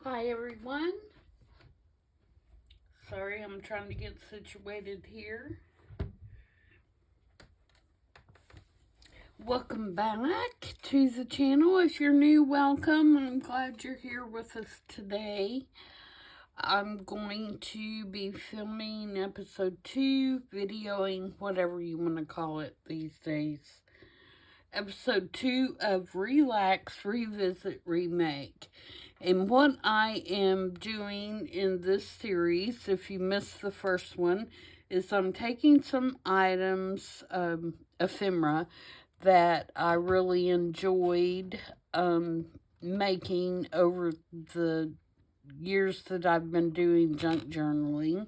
Hi everyone. Sorry, I'm trying to get situated here. Welcome back to the channel. If you're new, welcome. I'm glad you're here with us today. I'm going to be filming episode 2, videoing, whatever you want to call it these days. Episode 2 of Relax, Revisit, Remake. And what I am doing in this series, if you missed the first one, is I'm taking some items, ephemera, that I really enjoyed making over the years that I've been doing junk journaling.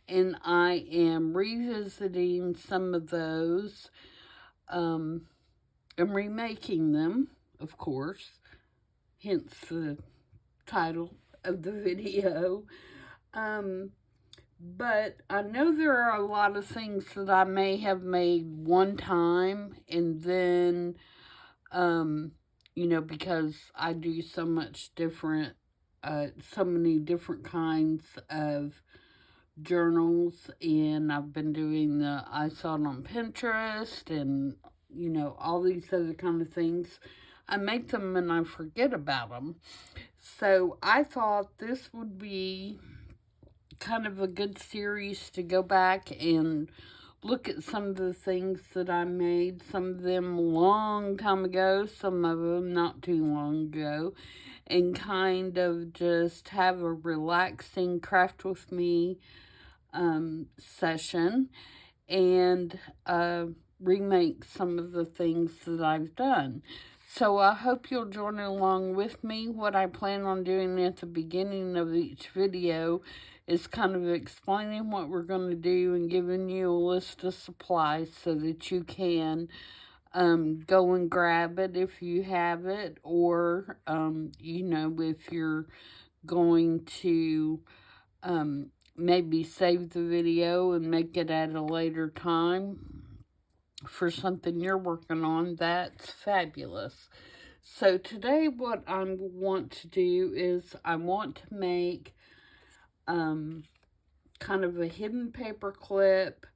And I am revisiting some of those and remaking them, of course, hence the title of the video. But I know there are a lot of things that I may have made one time and then, because I do so much different, so many different kinds of journals, and I've been doing I saw it on Pinterest and, all these other kind of things. I make them and I forget about them. So I thought this would be kind of a good series to go back and look at some of the things that I made. Some of them a long time ago, some of them not too long ago. And kind of just have a relaxing craft with me session. And remake some of the things that I've done. So I hope you'll join along with me. What I plan on doing at the beginning of each video is kind of explaining what we're going to do and giving you a list of supplies so that you can go and grab it if you have it, or, if you're going to maybe save the video and make it at a later time for something you're working on, that's fabulous. So today what I want to do is I want to make kind of a hidden paper clip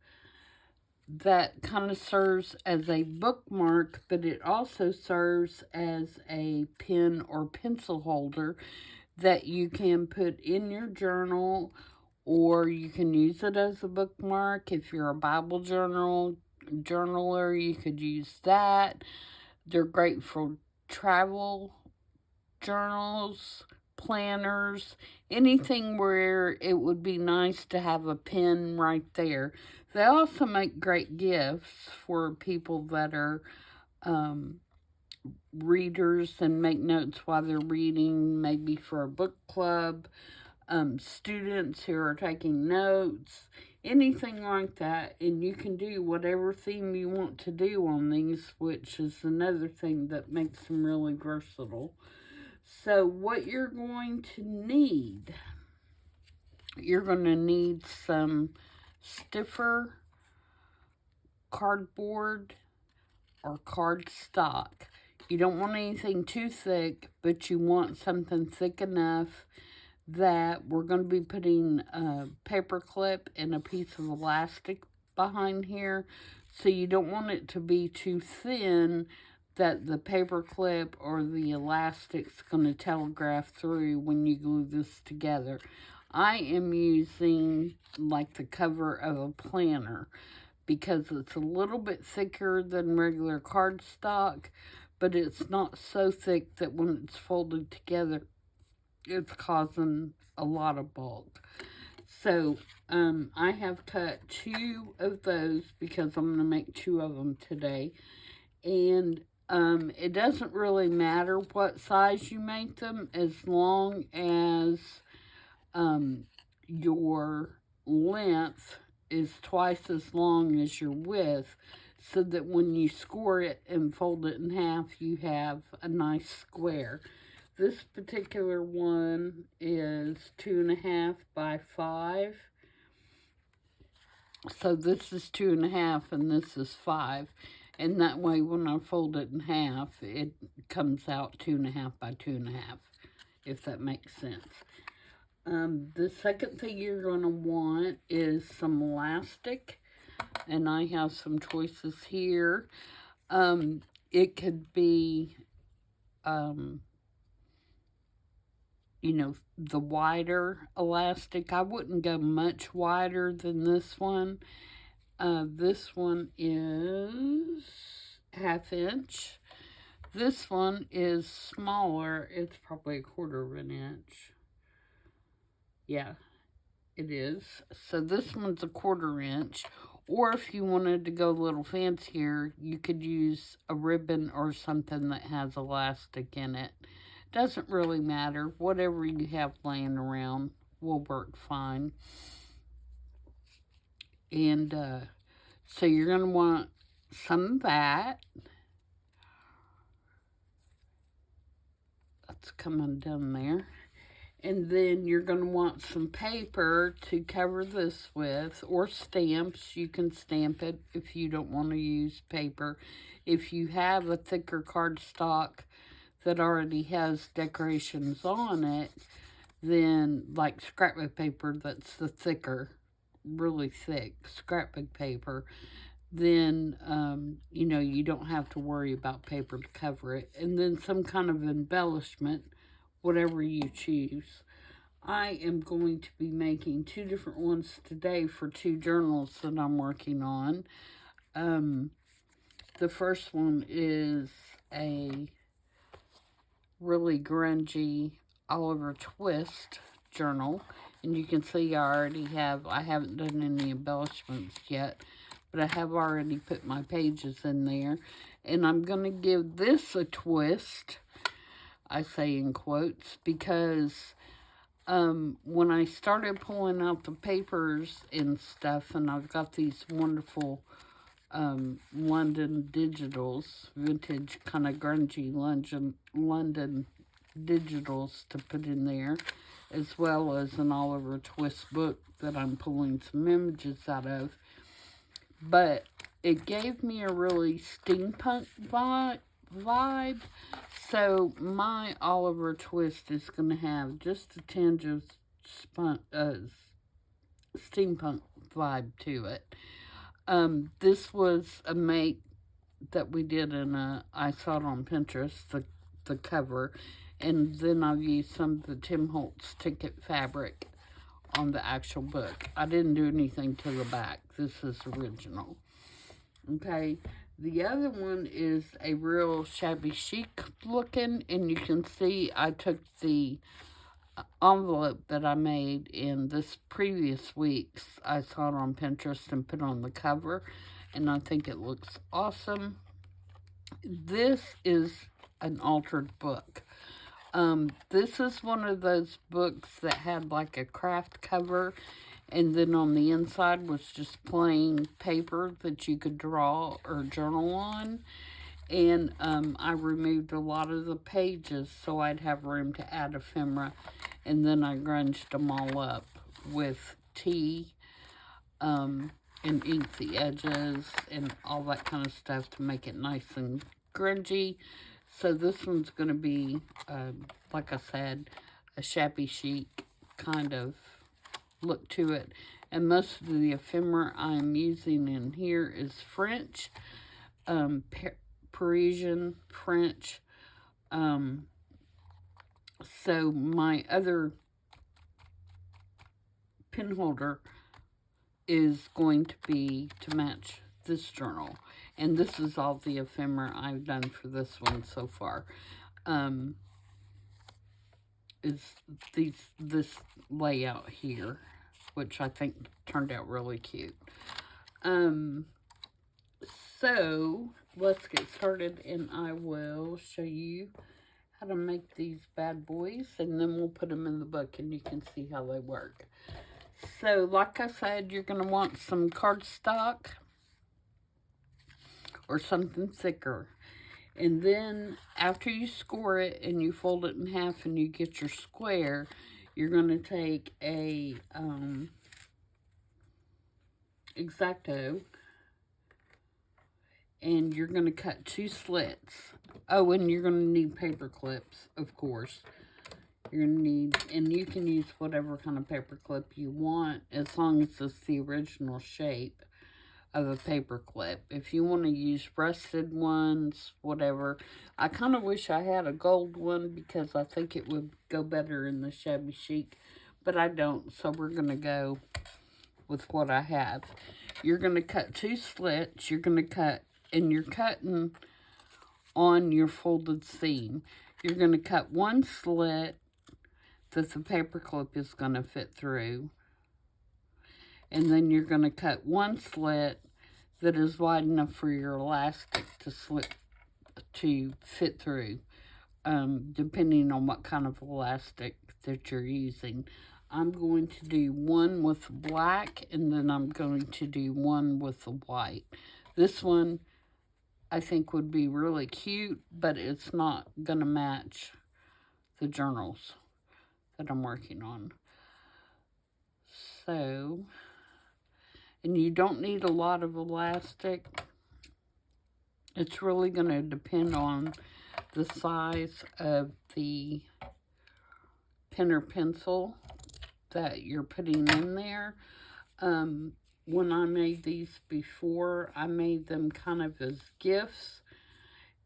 that kind of serves as a bookmark, but it also serves as a pen or pencil holder that you can put in your journal, or you can use it as a bookmark. If you're a Bible journaler, you could use that. They're great for travel journals, planners, anything where it would be nice to have a pen right there. They also make great gifts for people that are readers and make notes while they're reading, maybe for a book club. Students who are taking notes, anything like that. And you can do whatever theme you want to do on these, which is another thing that makes them really versatile. So what you're going to need, you're going to need some stiffer cardboard or cardstock. You don't want anything too thick, but you want something thick enough that we're going to be putting a paper clip and a piece of elastic behind here. So you don't want it to be too thin that the paper clip or the elastic's going to telegraph through when you glue this together. I am using like the cover of a planner because it's a little bit thicker than regular cardstock, but it's not so thick that when it's folded together it's causing a lot of bulk. So I have cut 2 of those because I'm going to make 2 of them today. And it doesn't really matter what size you make them as long as your length is twice as long as your width, so that when you score it and fold it in half, you have a nice square. This particular one is 2.5 by 5. So this is 2.5 and this is 5. And that way when I fold it in half, it comes out 2.5 by 2.5. if that makes sense. The second thing you're going to want is some elastic, and I have some choices here. It could be, you know, the wider elastic. I wouldn't go much wider than this one. This one is 1/2 inch. This one is smaller. It's probably 1/4 of an inch. Yeah, it is. So this one's 1/4 inch. Or if you wanted to go a little fancier, you could use a ribbon or something that has elastic in it. Doesn't really matter. Whatever you have laying around will work fine. And so you're going to want some of that. That's coming down there. And then you're going to want some paper to cover this with, or stamps. You can stamp it if you don't want to use paper. If you have a thicker cardstock that already has decorations on it, then like scrapbook paper that's the thicker, really thick scrapbook paper, then, you know, you don't have to worry about paper to cover it. And then some kind of embellishment, whatever you choose. I am going to be making 2 different ones today for 2 journals that I'm working on. The first one is a really grungy Oliver Twist journal. And you can see I haven't done any embellishments yet, but I have already put my pages in there. And I'm going to give this a twist, I say in quotes, because when I started pulling out the papers and stuff, and I've got these wonderful London digitals, vintage kind of grungy London digitals to put in there, as well as an Oliver Twist book that I'm pulling some images out of. But it gave me a really steampunk vibe. So my Oliver Twist is going to have just a tinge of steampunk vibe to it. This was a make that we did I saw it on Pinterest, the cover, and then I've used some of the Tim Holtz ticket fabric on the actual book. I didn't do anything to the back. This is original. Okay, the other one is a real shabby chic looking, and you can see I took the envelope that I made in this previous week's. I saw it on Pinterest and put on the cover, and I think it looks awesome. This is an altered book. This is one of those books that had like a craft cover, and then on the inside was just plain paper that you could draw or journal on. And I removed a lot of the pages so I'd have room to add ephemera. And then I grunged them all up with tea and inked the edges and all that kind of stuff to make it nice and grungy. So this one's going to be, like I said, a shabby chic kind of look to it. And most of the ephemera I'm using in here is French, Parisian French. So my other pin holder is going to be to match this journal. And this is all the ephemera I've done for this one so far. Is this layout here, which I think turned out really cute. So let's get started, and I will show you how to make these bad boys, and then we'll put them in the book and you can see how they work. So like I said, you're going to want some cardstock or something thicker. And then after you score it and you fold it in half and you get your square, you're going to take a X-Acto, and you're going to cut 2 slits. Oh, and you're going to need paper clips, of course. you're going to need, and you can use whatever kind of paper clip you want as long as it's the original shape of a paper clip. If you want to use rusted ones, whatever. I kind of wish I had a gold one because I think it would go better in the shabby chic, but I don't, so we're going to go with what I have. You're going to cut 2 slits. You're going to cut, and you're cutting on your folded seam. You're going to cut 1 slit that the paper clip is going to fit through. And then you're going to cut 1 slit that is wide enough for your elastic to fit through, depending on what kind of elastic that you're using. I'm going to do one with black, and then I'm going to do one with the white. This one I think would be really cute, but it's not going to match the journals that I'm working on. So, and you don't need a lot of elastic. It's really going to depend on the size of the pen or pencil that you're putting in there. When I made these before, I made them kind of as gifts,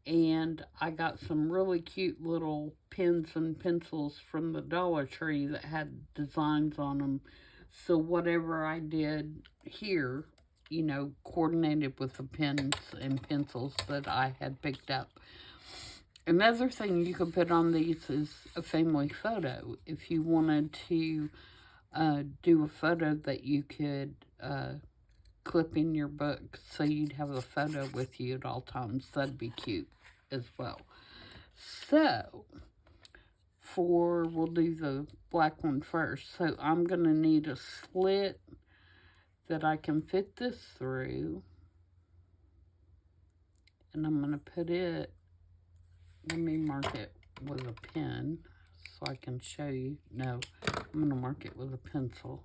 and I got some really cute little pens and pencils from the Dollar Tree that had designs on them. So whatever I did here, you know, coordinated with the pens and pencils that I had picked up. Another thing you could put on these is a family photo. If you wanted to do a photo that you could clip in your book so you'd have a photo with you at all times, that'd be cute as well. So, we'll do the black one first. So I'm going to need a slit that I can fit this through. And I'm going to put it, let me mark it with a pen so I can show you. No, I'm going to mark it with a pencil.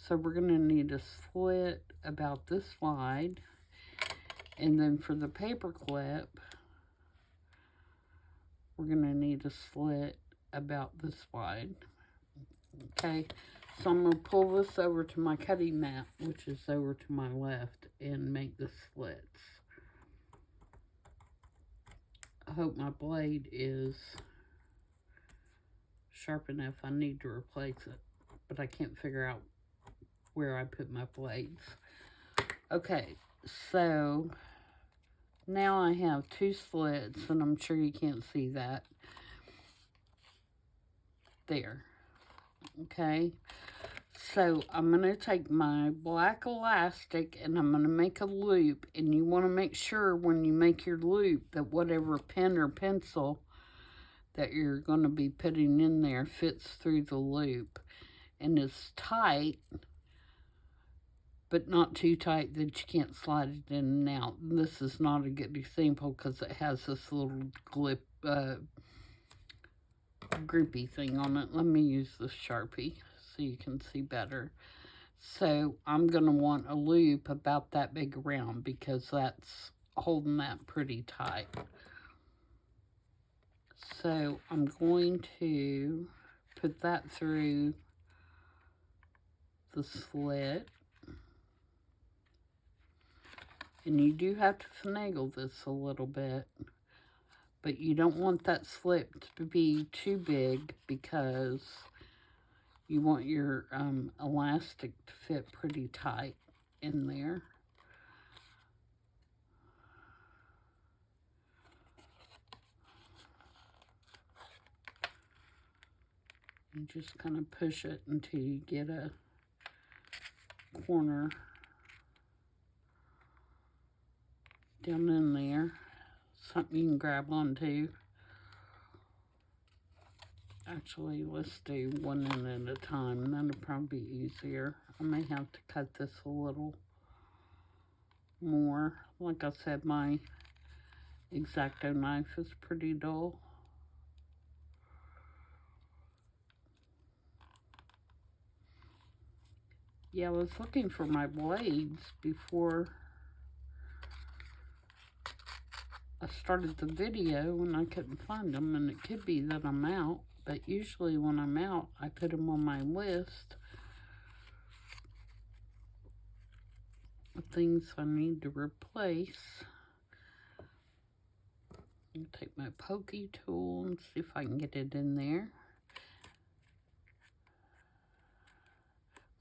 So we're going to need a slit about this wide. And then for the paper clip, we're going to need a slit about this wide. Okay, so I'm going to pull this over to my cutting mat, which is over to my left, and make the slits. I hope my blade is sharp enough. I need to replace it, but I can't figure out where I put my blades. Okay, so now I have 2 slits, and I'm sure you can't see that. There. Okay, so I'm going to take my black elastic and I'm going to make a loop, and you want to make sure when you make your loop that whatever pen or pencil that you're going to be putting in there fits through the loop and is tight, but not too tight that you can't slide it in and out. This is not a good example because it has this little grippy thing on it. Let me use this Sharpie so you can see better. So I'm going to want a loop about that big around because that's holding that pretty tight. So I'm going to put that through the slit. And you do have to finagle this a little bit, but you don't want that slit to be too big because you want your elastic to fit pretty tight in there. You just kind of push it until you get a corner down in there. Something you can grab onto. Actually, let's do one end at a time. That'll probably be easier. I may have to cut this a little more. Like I said, my X-Acto knife is pretty dull. Yeah, I was looking for my blades before I started the video and I couldn't find them, and it could be that I'm out, but usually when I'm out, I put them on my list of things I need to replace. I'll take my pokey tool and see if I can get it in there.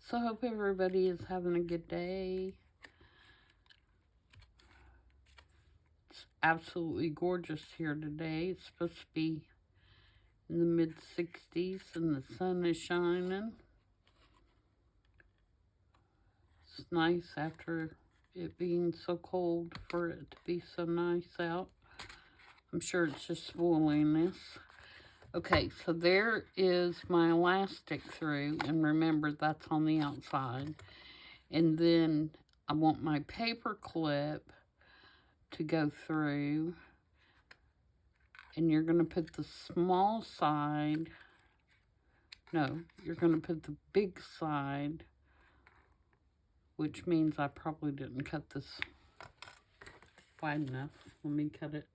So I hope everybody is having a good day. It's absolutely gorgeous here today. It's supposed to be in the mid-60s and the sun is shining. It's nice after it being so cold for it to be so nice out. I'm sure it's just spoiling this. Okay, so there is my elastic through, and remember that's on the outside. And then I want my paper clip to go through, and you're going to put the small side, no, you're going to put the big side, which means I probably didn't cut this wide enough. Let me cut it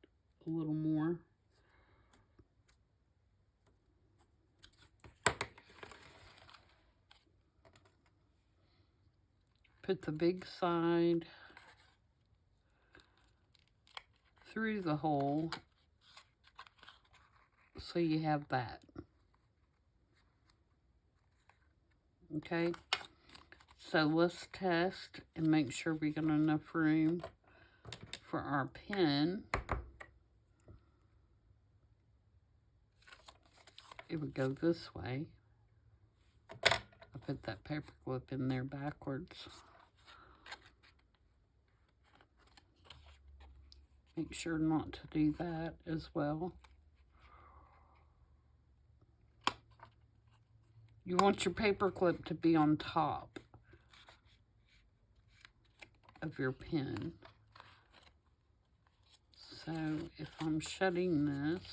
a little more. Put the big side through the hole so you have that. Okay, so let's test and make sure we got enough room for our pen. It would go this way. I put that paper clip in there backwards. Make sure not to do that as well. You want your paper clip to be on top of your pen. So if I'm shutting this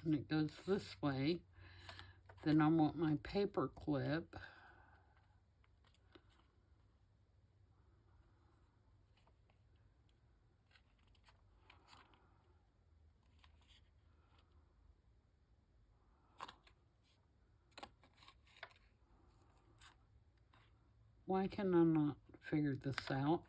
and it goes this way, then I want my paper clip Why can I not figure this out?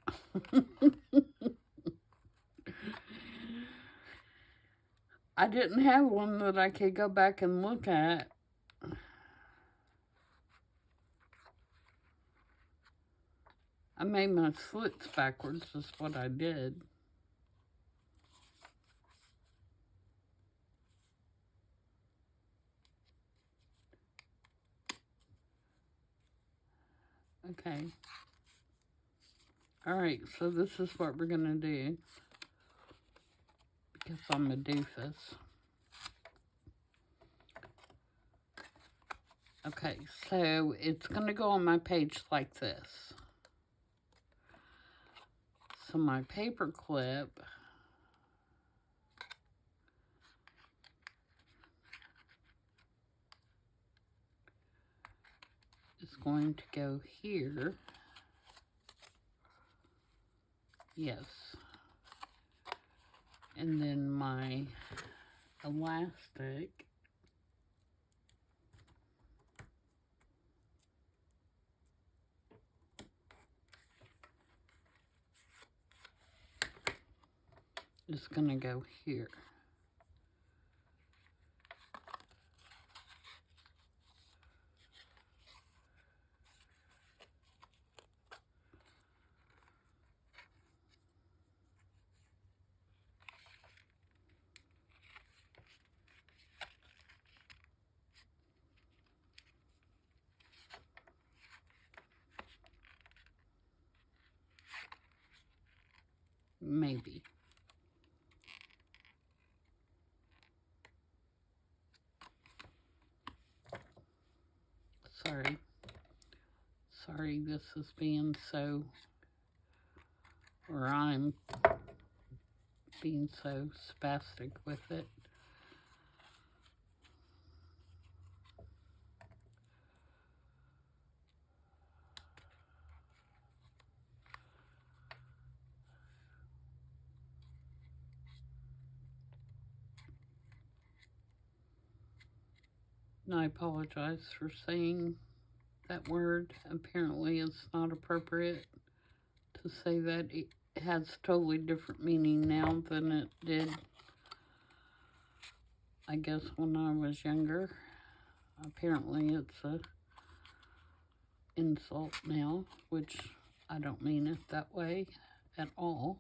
I didn't have one that I could go back and look at. I made my slits backwards, is what I did. Okay. Alright, so this is what we're going to do. Because I'm a doofus. Okay, so it's going to go on my page like this. So my paper clip is going to go here. Yes. And then my elastic is going to go here. Maybe. Sorry this is being so, or I'm being so spastic with it. And I apologize for saying that word. Apparently it's not appropriate to say that. It has totally different meaning now than it did, I guess, when I was younger. Apparently it's a insult now, which I don't mean it that way at all.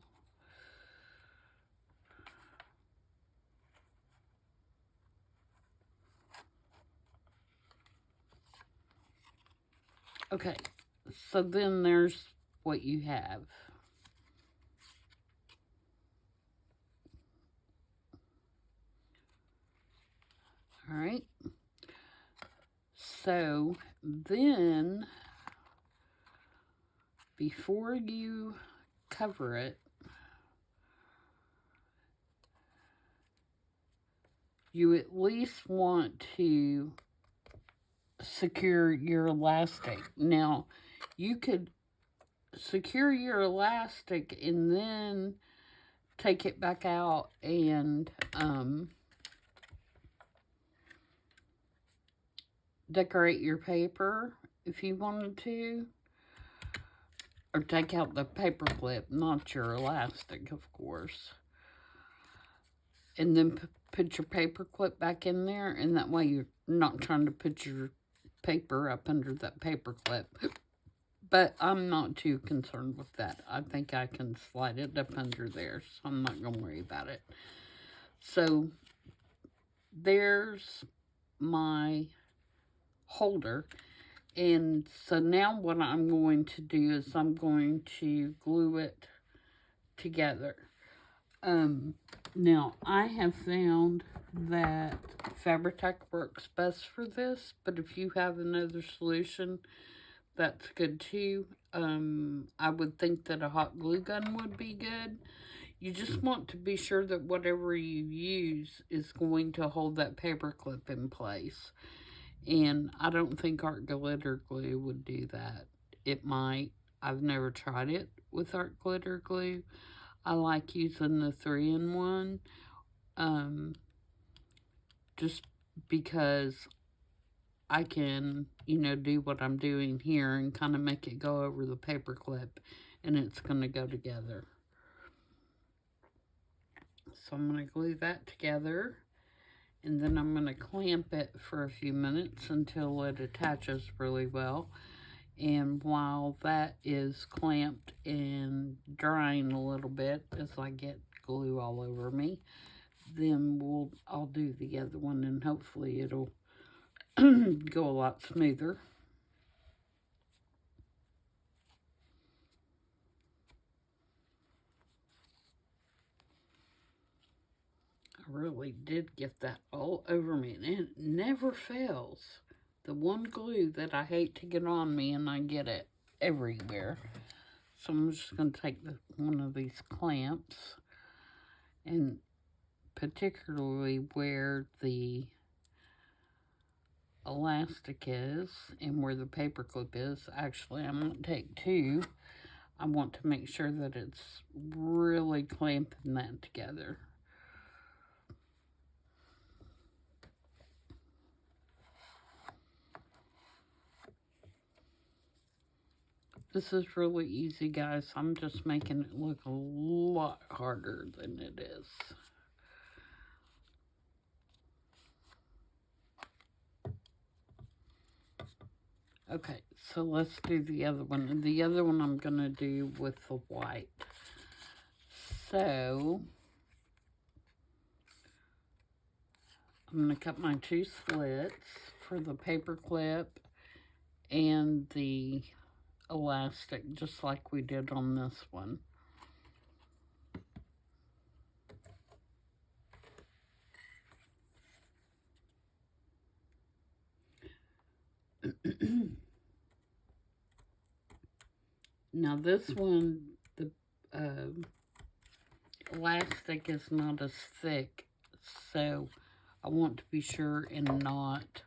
Okay, so then there's what you have. All right. So then, before you cover it, you at least want to secure your elastic. Now, you could secure your elastic and then take it back out and decorate your paper if you wanted to. Or take out the paper clip, not your elastic, of course. And then put your paper clip back in there, and that way you're not trying to put your paper up under that paper clip. But I'm not too concerned with that. I think I can slide it up under there, so I'm not going to worry about it. So there's my holder. And so now what I'm going to do is I'm going to glue it together. Now, I have found that Fabri-Tac works best for this, but if you have another solution, that's good too. I would think that a hot glue gun would be good. You just want to be sure that whatever you use is going to hold that paper clip in place. And I don't think art glitter glue would do that. It might. I've never tried it with art glitter glue. I like using the 3-in-1 just because I can, do what I'm doing here and kind of make it go over the paper clip, and it's going to go together. So I'm going to glue that together, and then I'm going to clamp it for a few minutes until it attaches really well. And while that is clamped and drying a little bit as I get glue all over me, then I'll do the other one, and hopefully it'll go a lot smoother. I really did get that all over me, and it never fails. The one glue that I hate to get on me, and I get it everywhere. So I'm just going to take one of these clamps, and particularly where the elastic is and where the paper clip is. Actually, I'm going to take two. I want to make sure that it's really clamping that together. This is really easy, guys. I'm just making it look a lot harder than it is. Okay, so let's do the other one. And the other one I'm going to do with the white. So, I'm going to cut my two slits for the paper clip and the elastic, just like we did on this one. Now this one, the elastic is not as thick, so I want to be sure and not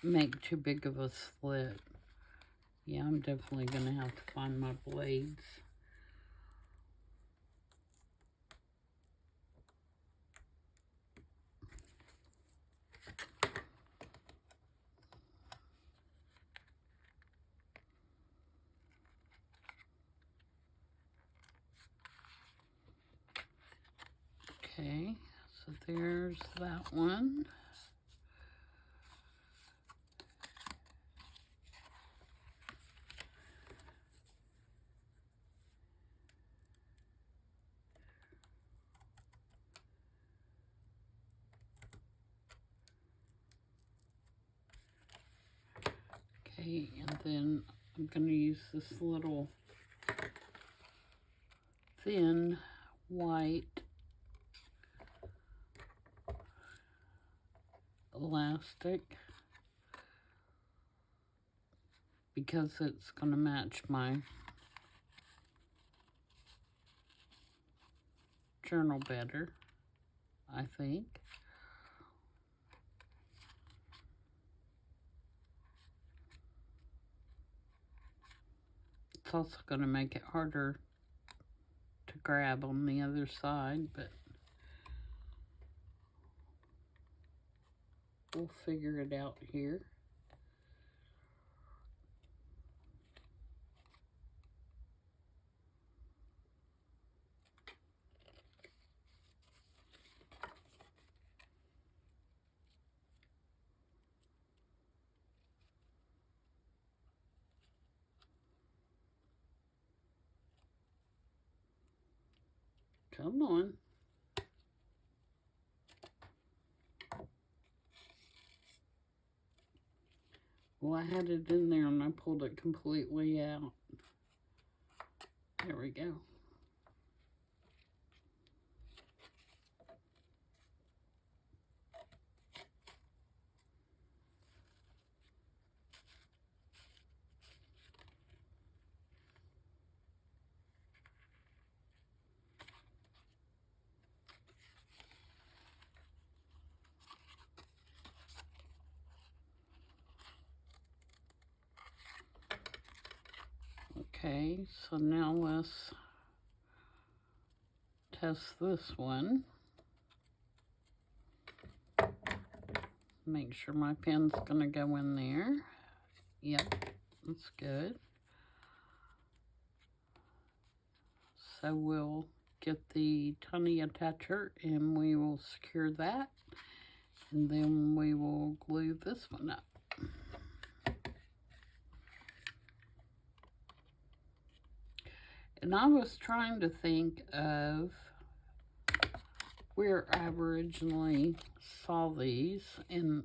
make too big of a slit. Yeah, I'm definitely going to have to find my blades. Okay, so there's that one. Okay, and then I'm going to use this little thin white elastic because it's going to match my journal better, I think. It's also going to make it harder to grab on the other side, but we'll figure it out here. Come on. Well, I had it in there and I pulled it completely out. There we go. Okay, so now let's test this one. Make sure my pen's gonna go in there. Yep, that's good. So we'll get the tiny attacher and we will secure that. And then we will glue this one up. And I was trying to think of where I originally saw these, and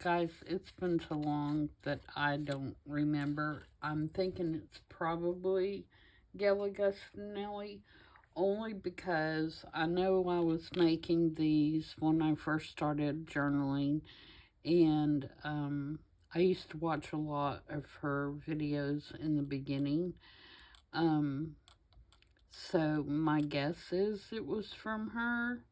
guys, it's been so long that I don't remember. I'm thinking it's probably Galligastinelli, only because I know I was making these when I first started journaling, and I used to watch a lot of her videos in the beginning. So my guess is it was from her,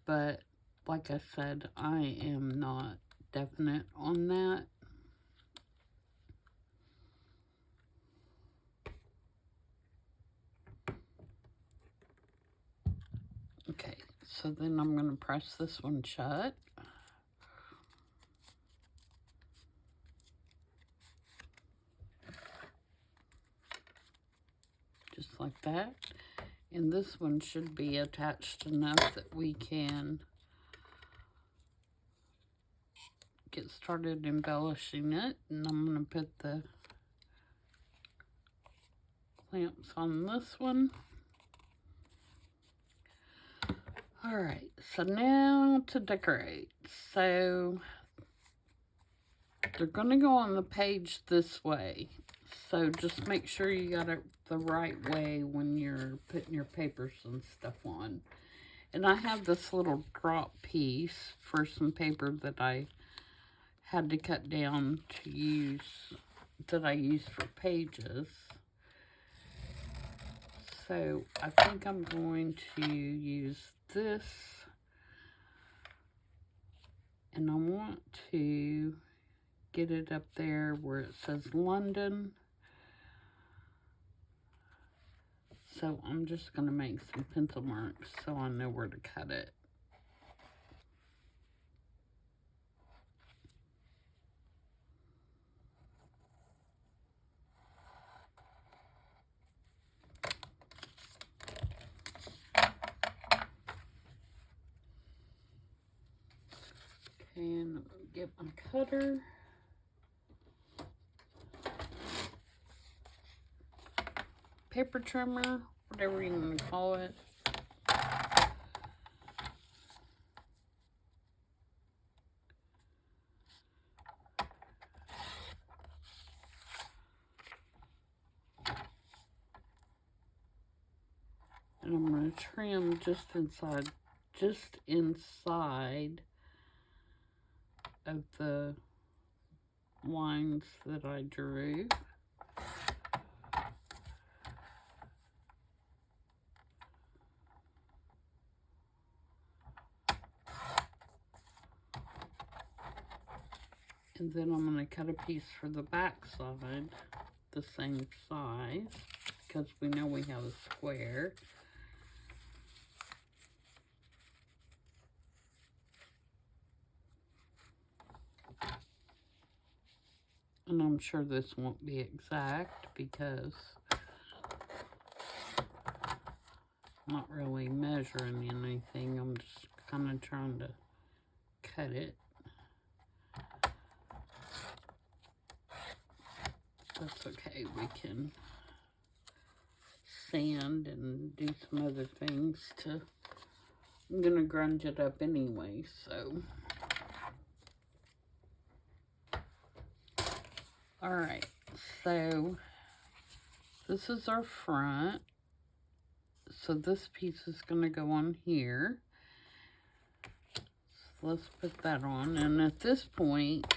but like I said, I am not definite on that. Okay, so then I'm going to press this one shut. Just like that. And this one should be attached enough that we can get started embellishing it. And I'm going to put the clamps on this one. Alright, so now to decorate. So they're going to go on the page this way. So just make sure you got it the right way when you're putting your papers and stuff on. And I have this little drop piece for some paper that I had to cut down to use, that I use for pages. So I think I'm going to use this. And I want to get it up there where it says London. So I'm just going to make some pencil marks so I know where to cut it. get my cutter. Paper trimmer, whatever you want to call it. And I'm going to trim just inside of the lines that I drew. And then I'm going to cut a piece for the back side, the same size, because we know we have a square. And I'm sure this won't be exact because I'm not really measuring anything. I'm just kind of trying to cut it. That's okay. We can sand and do some other things to... I'm going to grunge it up anyway, so... Alright, so this is our front. So this piece is going to go on here. So let's put that on. And at this point,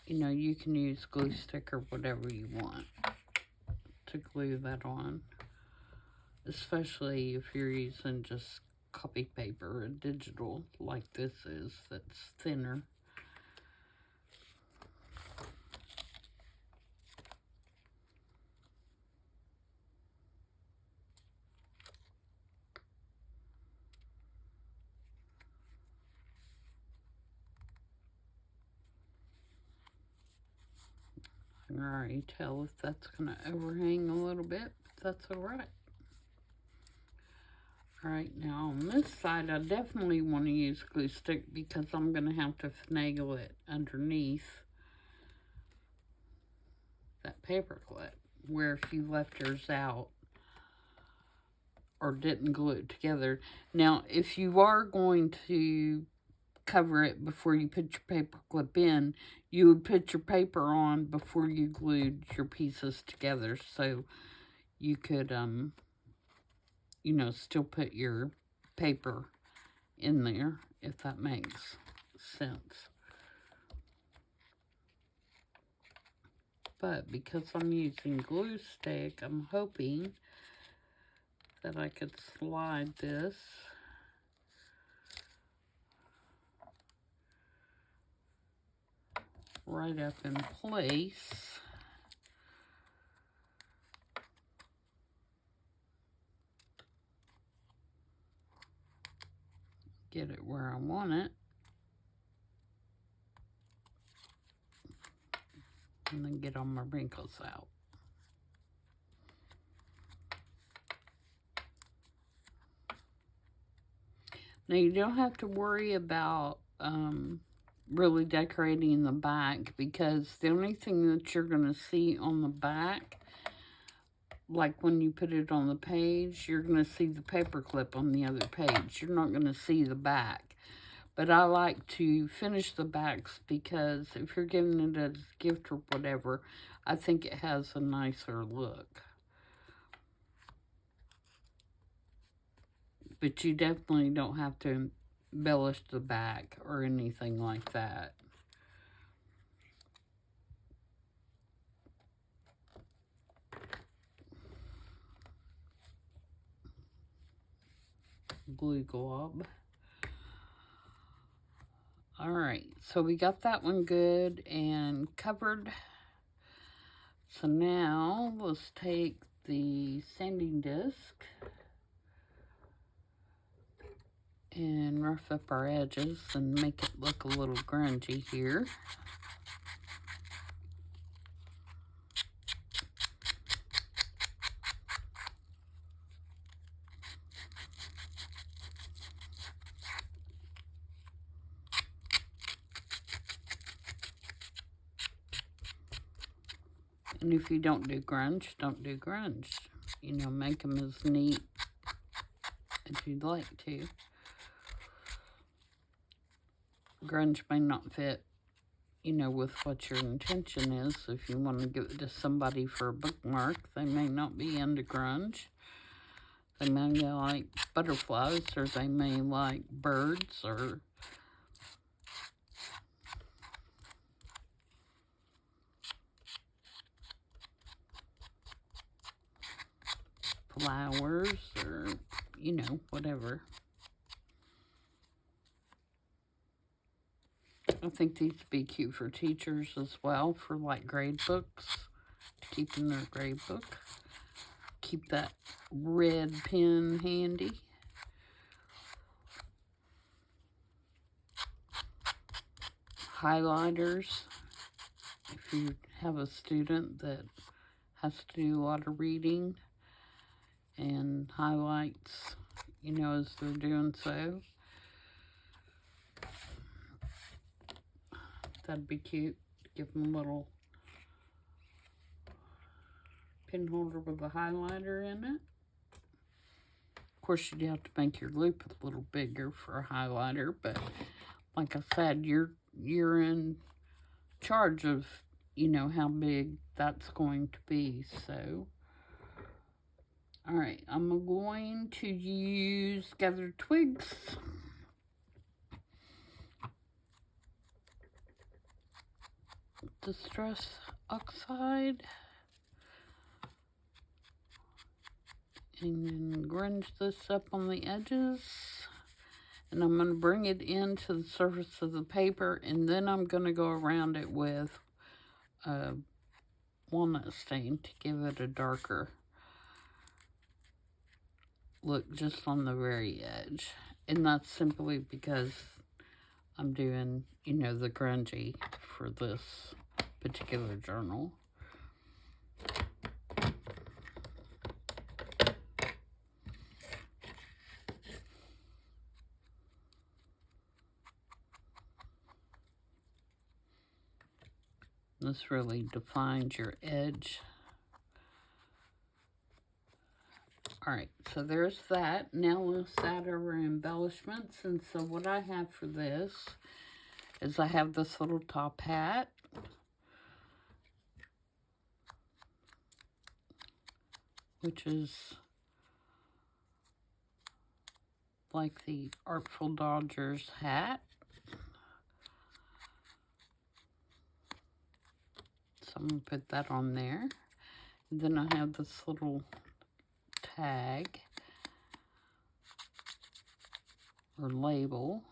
you know, you can use glue stick or whatever you want to glue that on. Especially if you're using just copy paper or digital like this is, that's thinner. I can already tell if that's going to overhang a little bit, but that's alright. Alright, now on this side, I definitely want to use glue stick because I'm going to have to finagle it underneath that paper clip, where if you left yours out or didn't glue it together. Now, if you are going to cover it before you put your paper clip in, you would put your paper on before you glued your pieces together, so you could, you know, still put your paper in there, if that makes sense. But because I'm using glue stick, I'm hoping that I could slide this right up in place. Get it where I want it. And then get all my wrinkles out. Now you don't have to worry about really decorating the back, because the only thing that you're going to see on the back, like when you put it on the page, you're going to see the paper clip on the other page. You're not going to see the back. But I like to finish the backs because if you're giving it as a gift or whatever, I think it has a nicer look. But you definitely don't have to embellish the back or anything like that. Glue glob. Alright, so we got that one good and covered. So now let's take the sanding disc and rough up our edges and make it look a little grungy here. And if you don't do grunge, don't do grunge. You know, make them as neat as you'd like to. Grunge may not fit, you know, with what your intention is. If you want to give it to somebody for a bookmark, they may not be into grunge. They may like butterflies, or they may like birds, or flowers, or, you know, whatever. I think these would be cute for teachers as well, for like grade books, to keep in their grade book. Keep that red pen handy. Highlighters, if you have a student that has to do a lot of reading and highlights, you know, as they're doing so. That'd be cute. Give them a little pen holder with a highlighter in it. Of course, you'd have to make your loop a little bigger for a highlighter, but like I said, you're in charge of, you know, how big that's going to be. So, all right, I'm going to use gathered twigs. Distress oxide. And then grunge this up on the edges. And I'm going to bring it into the surface of the paper, and then I'm going to go around it with walnut stain to give it a darker look just on the very edge. And that's simply because I'm doing, you know, the grungy for this particular journal. This really defines your edge. Alright, so there's that. Now let's add our embellishments. And so what I have for this is I have this little top hat. Which is like the Artful Dodgers hat. So I'm going to put that on there. And then I have this little tag or label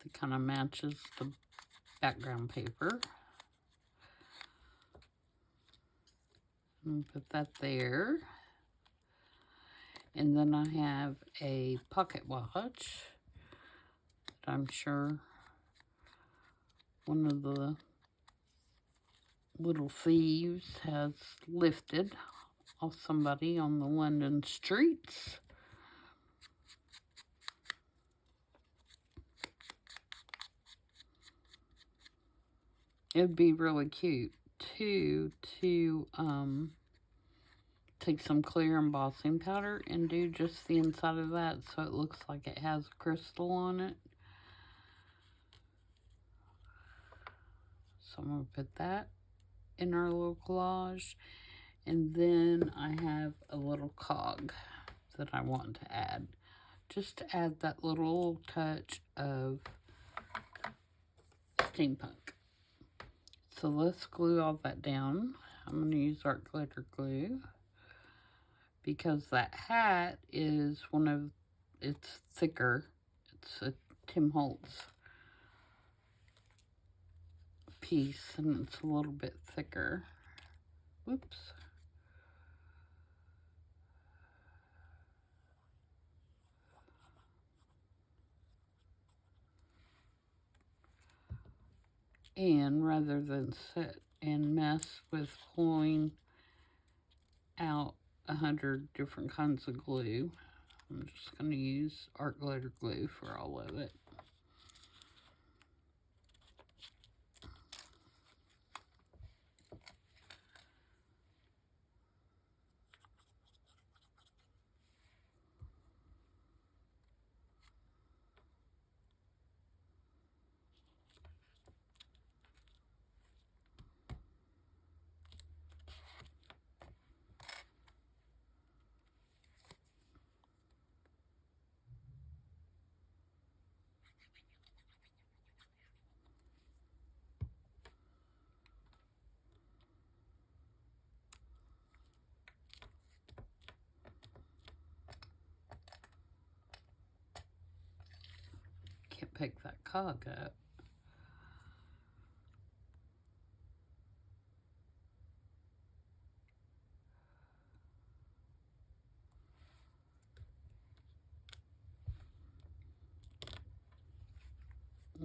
that kind of matches the background paper. And put that there. And then I have a pocket watch that I'm sure one of the little thieves has lifted off somebody on the London streets. It would be really cute to take some clear embossing powder and do just the inside of that so it looks like it has crystal on it. So I'm going to put that in our little collage. And then I have a little cog that I want to add. Just to add that little touch of steampunk. So let's glue all that down. I'm going to use art glitter glue. Because that hat is it's thicker. It's a Tim Holtz piece, and it's a little bit thicker. Whoops. And rather than sit and mess with pulling out 100 different kinds of glue, I'm just going to use art glitter glue for all of it. pick that cog up.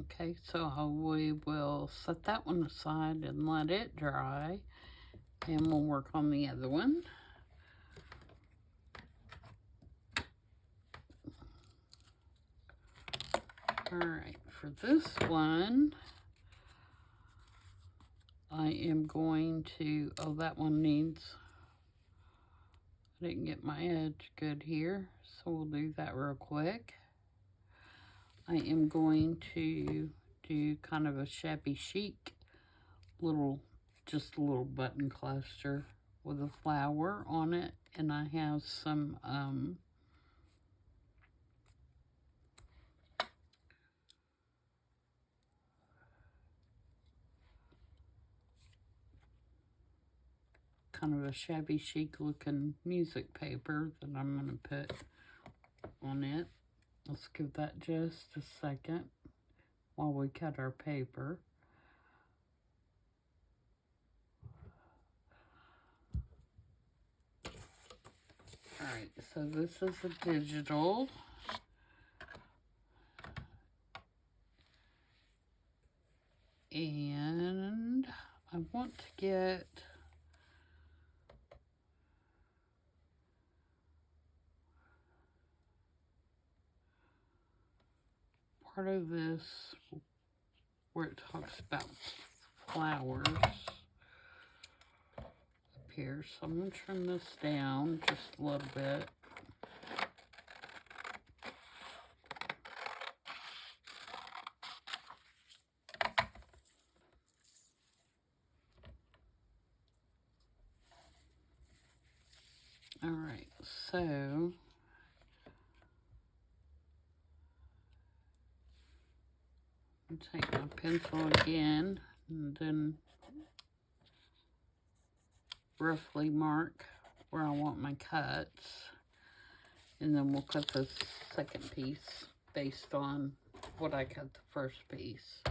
Okay, so we will set that one aside and let it dry, and we'll work on the other one. Alright, for this one, I am going to, oh, that one needs, I didn't get my edge good here, so we'll do that real quick. I am going to do kind of a shabby chic little, just a little button cluster with a flower on it, and I have some kind of a shabby chic looking music paper that I'm going to put on it. Let's give that just a second while we cut our paper. Alright, so this is a digital. And I want to get part of this where it talks about flowers up here. So I'm going to trim this down just a little bit. Alright, so I'll take my pencil again and then roughly mark where I want my cuts, and then we'll cut the second piece based on what I cut the first piece.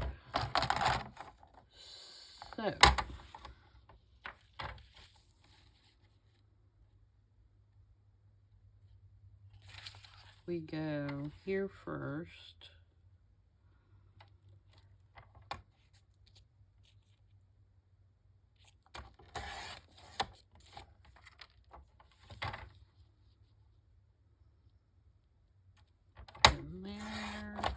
So we go here first. In there.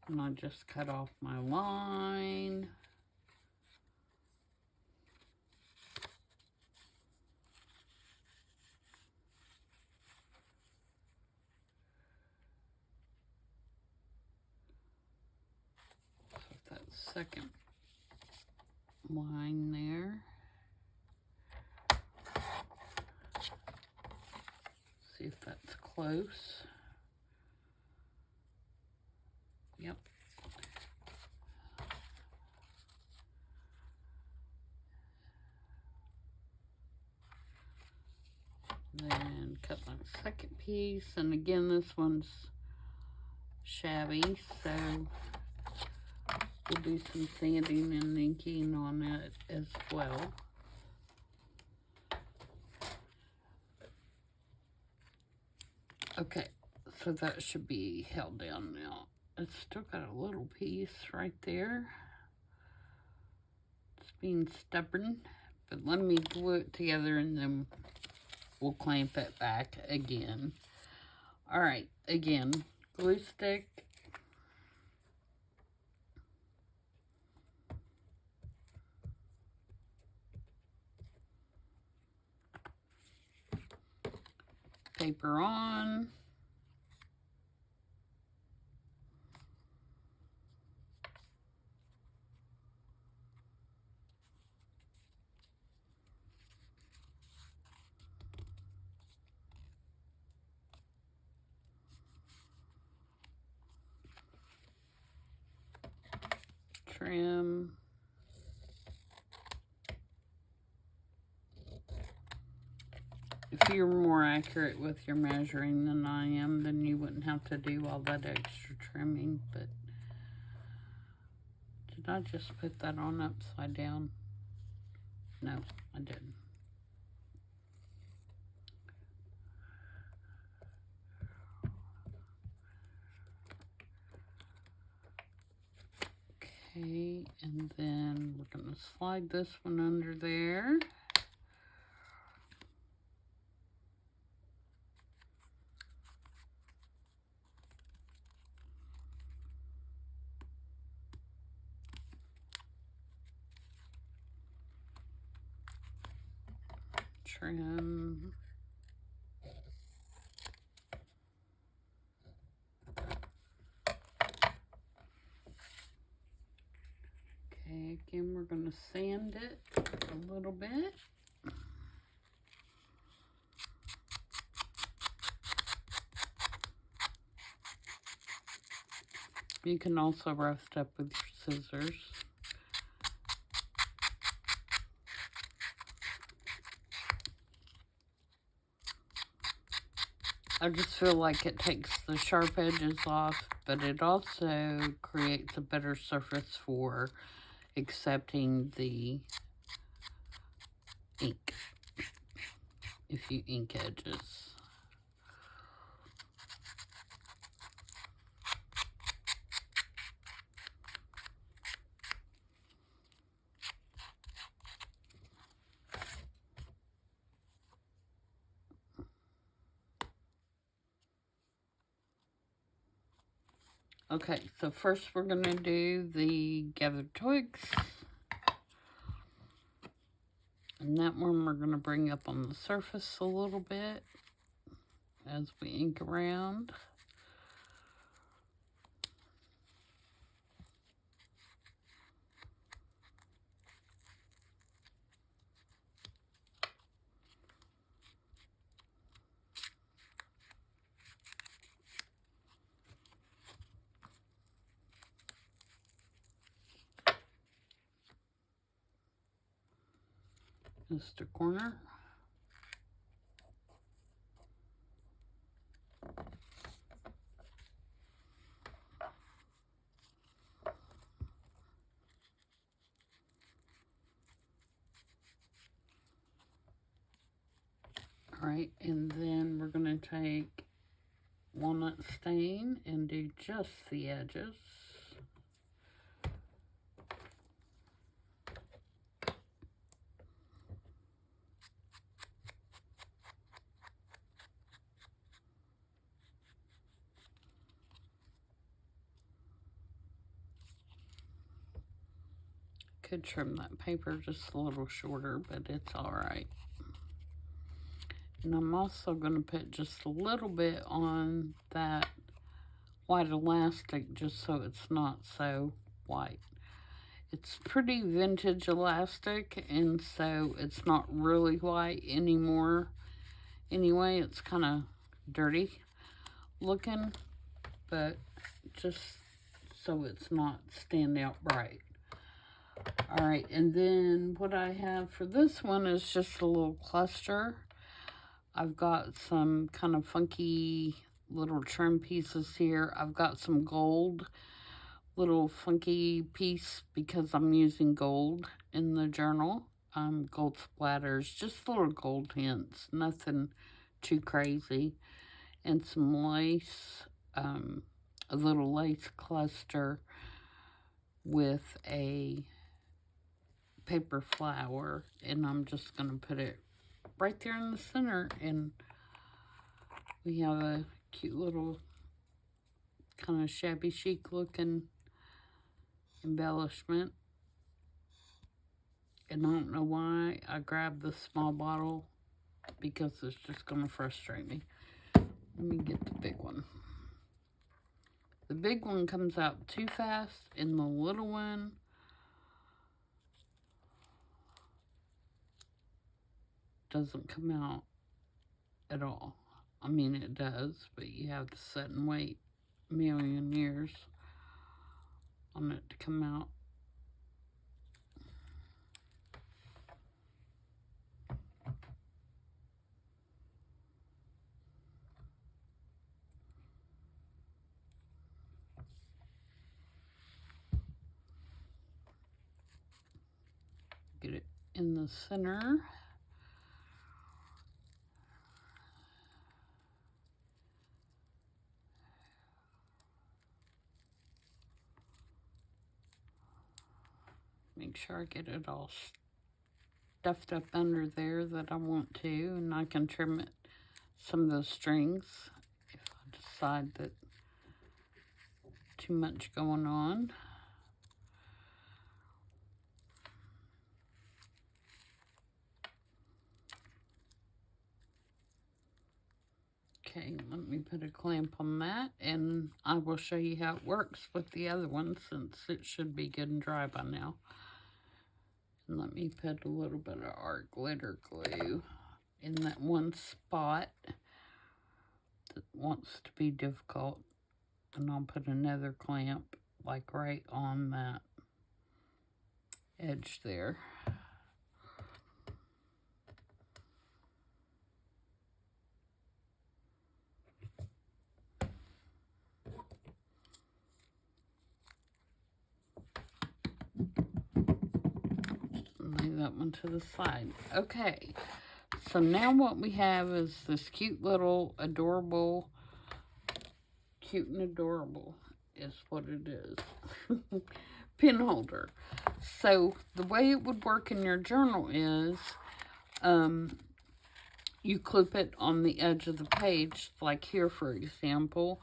And I just cut off my line. That second line there. See if that's close. Yep. Then cut my second piece, and again this one's shabby, so we'll do some sanding and inking on it as well. Okay, so that should be held down now. It's still got a little piece right there. It's being stubborn, but let me glue it together and then we'll clamp it back again. All right, again, glue stick. Paper on. Trim. If you're more accurate with your measuring than I am, then you wouldn't have to do all that extra trimming. But did I just put that on upside down? No, I didn't. Okay, and then we're going to slide this one under there. Trim. Okay, again, we're going to sand it a little bit. You can also rough up with your scissors. I just feel like it takes the sharp edges off, but it also creates a better surface for accepting the ink, if you ink edges. Okay, so first we're going to do the gathered twigs. And that one we're going to bring up on the surface a little bit as we ink around. Just a corner. Alright, and then we're going to take walnut stain and do just the edges. Could trim that paper just a little shorter, but it's alright. And I'm also going to put just a little bit on that white elastic just so it's not so white. It's pretty vintage elastic, and so it's not really white anymore. Anyway, it's kind of dirty looking, but just so it's not stand out bright. Alright, and then what I have for this one is just a little cluster. I've got some kind of funky little trim pieces here. I've got some gold, little funky piece because I'm using gold in the journal. Gold splatters, just little gold hints, nothing too crazy. And some lace, a little lace cluster with a paper flower, and I'm just going to put it right there in the center, and we have a cute little kind of shabby chic looking embellishment. And I don't know why I grabbed the small bottle, because it's just going to frustrate me. Let me get the big one. The big one comes out too fast, and the little one doesn't come out at all. I mean, it does, but you have to sit and wait a million years on it to come out. Get it in the center. Make sure I get it all stuffed up under there that I want to, and I can trim it, some of those strings if I decide that too much going on. Okay, let me put a clamp on that, and I will show you how it works with the other one since it should be good and dry by now. And let me put a little bit of our glitter glue in that one spot that wants to be difficult. And I'll put another clamp like right on that edge there. Lay that one to the side. Okay, so now what we have is this cute little adorable, cute and adorable is what it is, pin holder. So the way it would work in your journal is you clip it on the edge of the page, like here for example.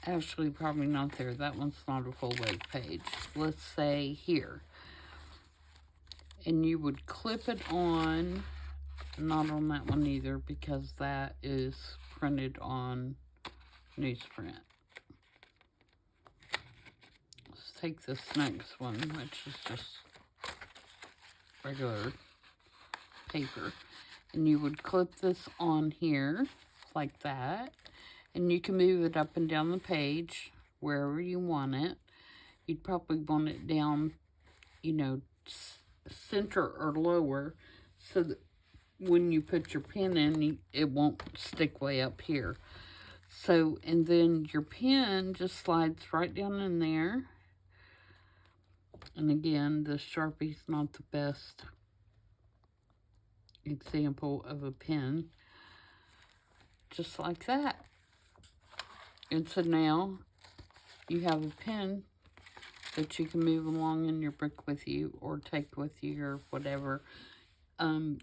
Actually probably not there, that one's not a full weight page. Let's say here. And you would clip it on, not on that one either, because that is printed on newsprint. Let's take this next one, which is just regular paper. And you would clip this on here, like that. And you can move it up and down the page, wherever you want it. You'd probably want it down, you know, center or lower, so that when you put your pen in, it won't stick way up here. So, and then your pen just slides right down in there. And again, the Sharpie's not the best example of a pen. Just like that. And so now you have a pen that you can move along in your book with you or take with you or whatever.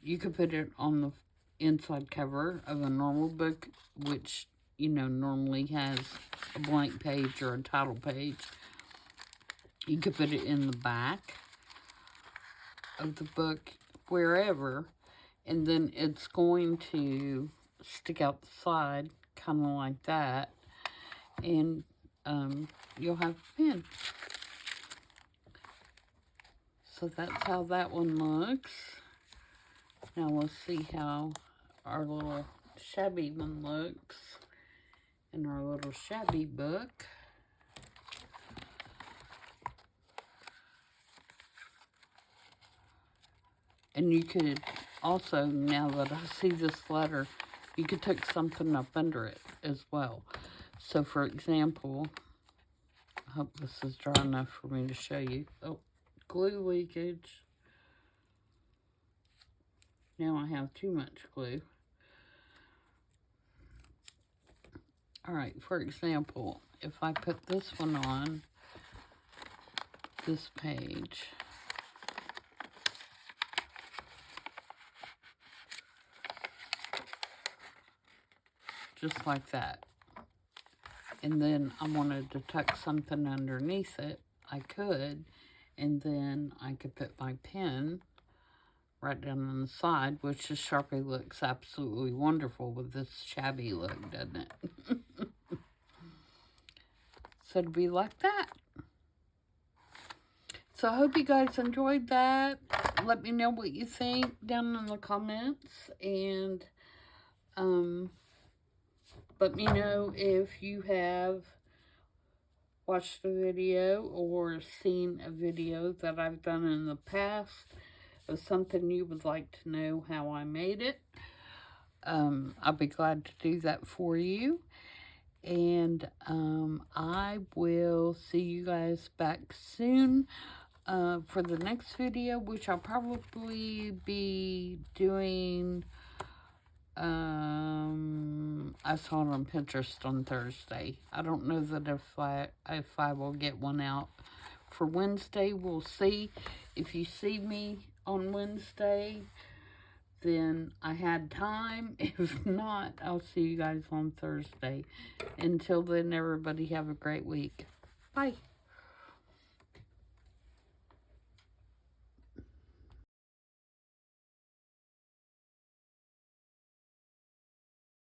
You could put it on the inside cover of a normal book, which, you know, normally has a blank page or a title page. You could put it in the back of the book, wherever, and then it's going to stick out the side, kind of like that, and you'll have a pen. So that's how that one looks. Now let's see how our little shabby one looks in our little shabby book. And you could also, now that I see this letter, you could tuck something up under it as well. So for example, I hope this is dry enough for me to show you. Oh, glue leakage. Now I have too much glue. Alright, for example, if I put this one on this page, just like that, and then I wanted to tuck something underneath it, I could, and then I could put my pen right down on the side, which the Sharpie looks absolutely wonderful with this shabby look, doesn't it? So it'd be like that. So I hope you guys enjoyed that. Let me know what you think down in the comments, and let me know if you have watched a video or seen a video that I've done in the past of something you would like to know how I made it. I'll be glad to do that for you. And I will see you guys back soon. for the next video, which I'll probably be doing. I saw it on Pinterest on Thursday. I don't know that if I will get one out for Wednesday. We'll see. If you see me on Wednesday, then I had time. If not, I'll see you guys on Thursday. Until then, everybody have a great week. Bye.